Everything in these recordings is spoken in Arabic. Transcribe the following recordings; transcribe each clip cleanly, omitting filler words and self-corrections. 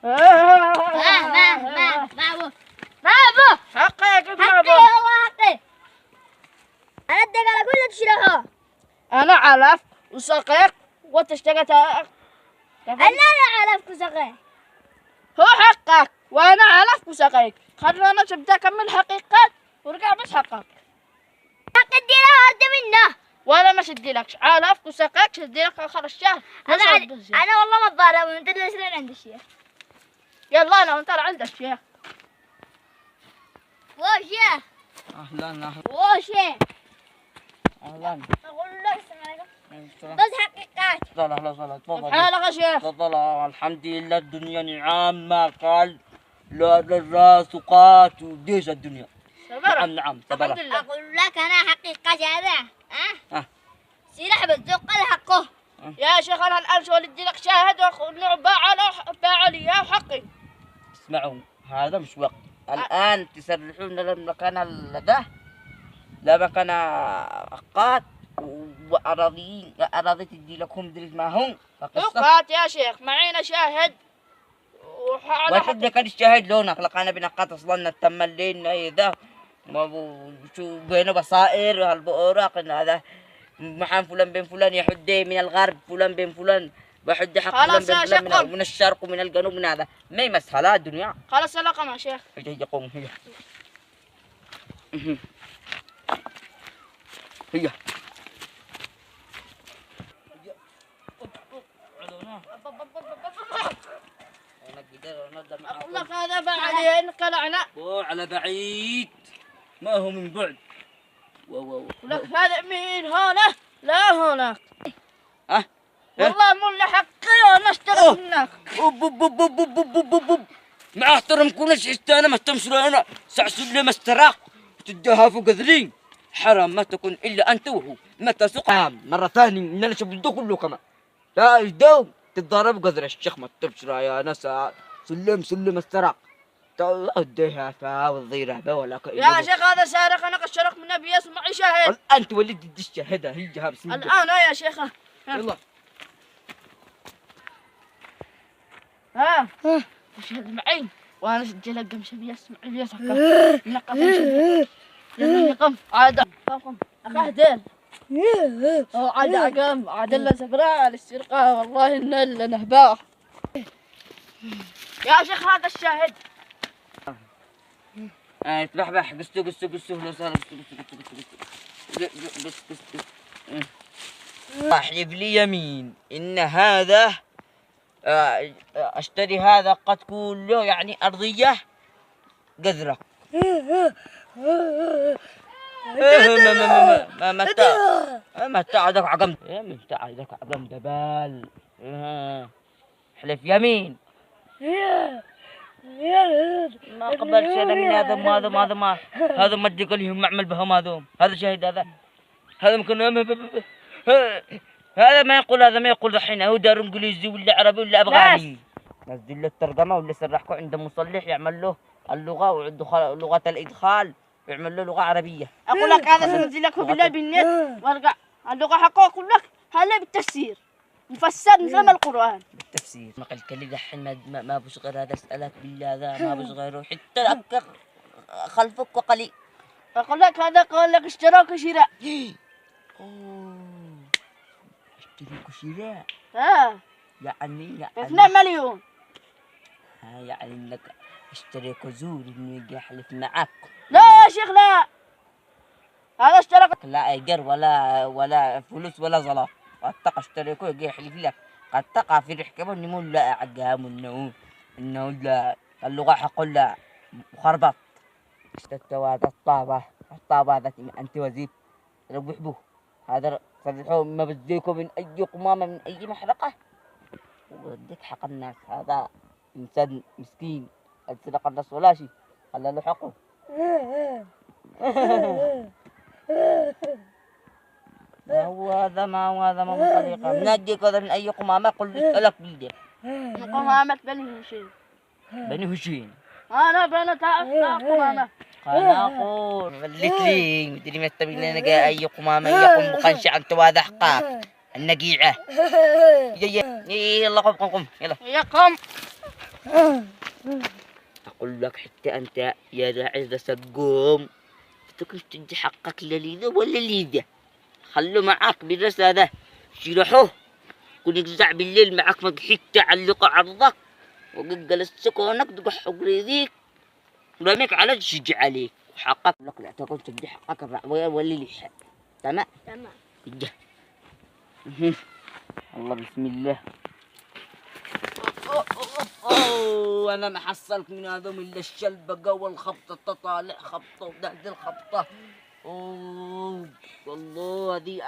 ما ابو حقك حقي والله حقي. انا ادق على كل تشرحه. انا علف وسقيك وتشتقت. انا لا علفك وسقيك. هو حقك وانا علف وسقيك. خلنا نبدا اكمل حقيقات ورجع بس حقك. حق الديره هرد منه. ولا ما شديلكش علف وسقيك شديلك اخر الشهر. انا والله ما اتضارب وانت اللي شلون عند الشيخ. يلا انا وانت عند الشيخ. وشيخ اهلا وشيخ اهلا. اقول له السلام عليكم. بس حقيقات. لا تفضل. حالك يا شيخ. تفضل. الحمد لله الدنيا نعم ما قال لا للراس وقات وديش الدنيا. نعم الحمد لله. اقول لك انا حقيقة هذا سلاح بالذوق حقه. يا شيخ انا الان شو ادي لك شاهد باع لي حقي. اسمعوا هذا مش وقت الان تسرحون للمكان ده لا مكان أقات وأراضي تدي لكم دريس ما هم أقات يا شيخ معينا شاهد واحد كان الشاهد لونك لقانا بنقاط أصلا التملين إذا شو بينه بصائر هالبؤراق إن هذا محن فلان بين فلان يحدي من الغرب فلان بين فلان بحد حق فلان بين فلان من الشرق ومن الجنوب من هذا ما يمسها لا الدنيا. خلاص سلقة يا شيخ. هي قوم هي أقول لك هذا بعد انقلعنا. على بعيد ما هو من بعد. لك هذا من هنا لا هناك. والله مو حقي وانا اشترك منك. مع احترامكم ليش استانا ما تمشوا انا سعسوا لي ما استراق تديها فوق ذلين حرام ما تكون الا انت وهو ما تسوق مره ثانيه ان انا شبدو كله كمان لا يدوم تتضارب قدر الشيخ ما تبشر يا ناس سلم استراق اديها فا والضيره ولا يا شيخ هذا سارق انا اشترك من ابي اسمع شاهد. انت ولد الشهاده هي بسم الله الان يا شيخ. يلا ها اشهد معي وانا سجل لك قمشه بيسمع بيسحق نقف يلا نقف عاد قم اخدين عاد عقم عاد لنا سفراء للسرقه والله ان نهباه. يا شيخ هذا الشاهد تبحبح قستو لو صار قستو احلف لي يمين ان هذا اشتري هذا قد كله يعني ارضيه قذره. ما تعدك عقم دبال. احلف يمين ما قبلت انا من هذا ما ادري لهم معمل بهم هذا شاهد هذا ممكن هذا ما يقول الحين هو دار انجليزي ولا عربي ولا افغاني. نزل له الترجمه ولا سرحكم عند مصلح يعمل له اللغه وعنده لغه الادخال ويعمل له لغه عربيه. اقول لك هذا سنزل لك بالله بالنت وارجع اللغه حقه اقول لك هلا بالتفسير مفسر مثل ما القران بالتفسير. ما قلت لي الحين ما بش غير هذا اسالك بالله ذا ما بش غيره حتى خلفك وقليل. اقول لك هذا قال لك اشتراك وشراء. اشتراك وشراء يعني 2 مليون. يعني انك اشتريك وزور انه يجي يحلف معك. لا يا شيخ لا هذا اشترك لا ايجار ولا فلوس ولا زلاط. قد تقى اشتريك ويجي يحلف لك قد تقى في رحكة انه لا عقام انه لا اللغة حقول لا مخربط. اشتكتوا هذا الطابة ذات انت وزيب ربحبوه هذا فرحوه ما بديكم من اي قمامة من اي محرقة وديك حق الناس. هذا انسان مسكين قد سرق الناس ولا شيء خلى له حقه. ما هو هذا ما طريقة نجيك هذا من اي قمامة قل اسألك بيدك قمامة بني هشيم انا بنت قمامة قناقور غلت لي مدري ما تبي لنا اي قمامة يقوم بقنشع انت وهذا حقاك النقيعة. يلا قم يلا يا قم أقول لك حتى أنت يا راعي ذا سقوم تكون تدي حقك لليذا ولا ليذا خلوا معاك بالرس هذا شرحوه كل يجزع بالليل معاك حتى علقوا عرضك وقد جلست سكونك تقح قريذيك ورميك على تشجع عليك وحقك لك لا تكون تدي حقك الرعوية ولا لي حد تمام يجه الله بسم الله أوه أنا ما حصلت من هذوم إلا الشلبقة والخبطة تطالع خبطة وده الخبطة أوه والله هذه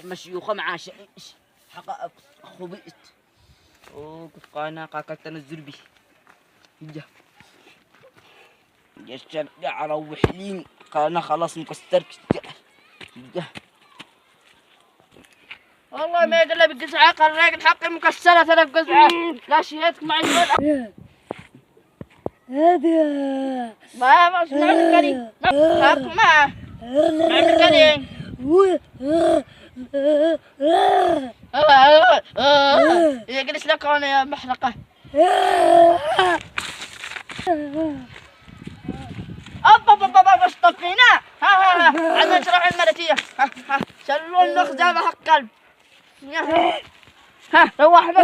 أما شيوخة مع حقا خبئت أوه كيف قانا قاكلت تنزل بي يا الشرقة أروح لين قانا خلاص مكسر يا والله ما يقول لي بقزعة الراجل حقي مكسرة 3 قزعة لا شهيتك معي ما اسمع الكريم حق معه مع الكريم يجلس لك وانا يا محرقة أبا اصطفينا ها عندنا شرع الملكية ها شلون نخزى بحق قلب ها روحنا